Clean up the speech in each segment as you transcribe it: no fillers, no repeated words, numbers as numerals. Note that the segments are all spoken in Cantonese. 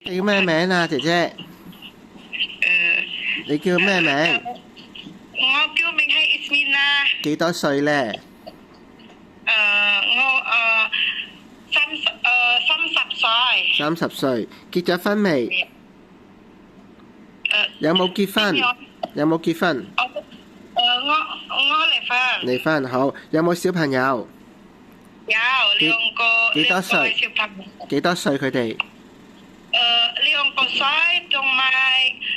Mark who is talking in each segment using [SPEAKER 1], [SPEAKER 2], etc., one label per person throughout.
[SPEAKER 1] 你叫咩名啊，姐姐？你叫咩名？
[SPEAKER 2] 我叫名係 Ismina。
[SPEAKER 1] 幾多歲呢？
[SPEAKER 2] 我30歲。
[SPEAKER 1] 30歲，結咗婚未？有冇結婚？有冇結婚？
[SPEAKER 2] 我離婚。
[SPEAKER 1] 離婚好，有冇小朋友？
[SPEAKER 2] 有兩個。
[SPEAKER 1] 幾多歲？
[SPEAKER 2] 小朋友。
[SPEAKER 1] 幾多歲佢哋
[SPEAKER 2] 2個歲同埋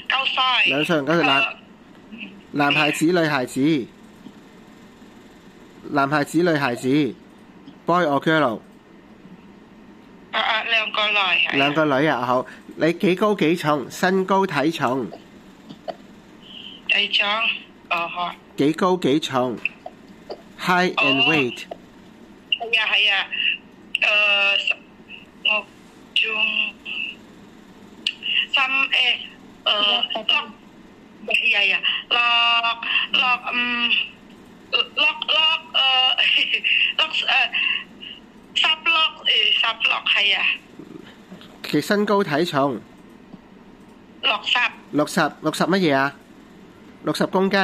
[SPEAKER 2] 9歲。
[SPEAKER 1] ？2歲同9歲，男孩子女孩子？男孩子女孩子 ？Boy or girl？
[SPEAKER 2] 兩個女。
[SPEAKER 1] 兩個女啊，好。你幾高幾重？身高體重？
[SPEAKER 2] 體重好。
[SPEAKER 1] 幾高幾重？Height and weight？
[SPEAKER 2] 係啊，我重16係啊。
[SPEAKER 1] 其身高體重
[SPEAKER 2] 60
[SPEAKER 1] 乜嘢啊？60公斤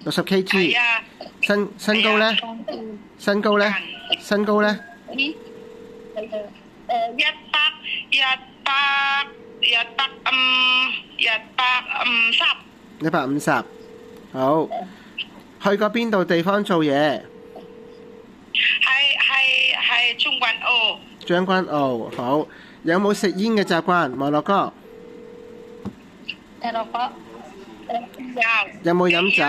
[SPEAKER 1] ，60 kg。
[SPEAKER 2] 係啊。
[SPEAKER 1] 身高呢？身高呢？身高呢？150。好。去過邊度地方做嘢？
[SPEAKER 2] 係將軍澳。
[SPEAKER 1] 將軍澳好。有冇食煙嘅習慣？摩洛哥有冇飲酒？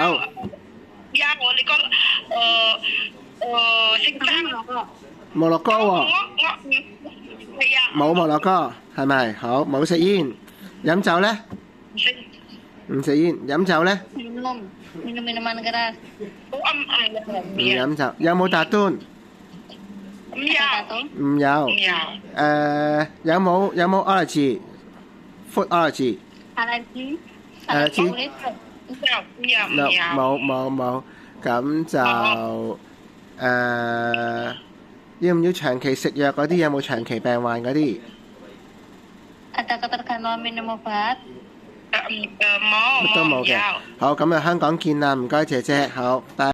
[SPEAKER 2] 有我哋姓張。
[SPEAKER 1] 摩洛哥喎，
[SPEAKER 2] 係啊。
[SPEAKER 1] 冇摩洛哥係咪？好，冇食煙。飲酒呢？唔食煙。飲酒呢？Minuman
[SPEAKER 3] keras.
[SPEAKER 1] 唔飲酒。有冇達端？唔有。有冇 allergy？Food allergy？
[SPEAKER 3] Alergi.
[SPEAKER 1] Alergi？冇。咁就要唔要長期食藥嗰啲？有冇長期病患嗰啲？
[SPEAKER 3] Ada ketergantungan minum obat?
[SPEAKER 1] 乜都冇嘅。好，咁啊，香港見啦，唔該姐姐，好，拜。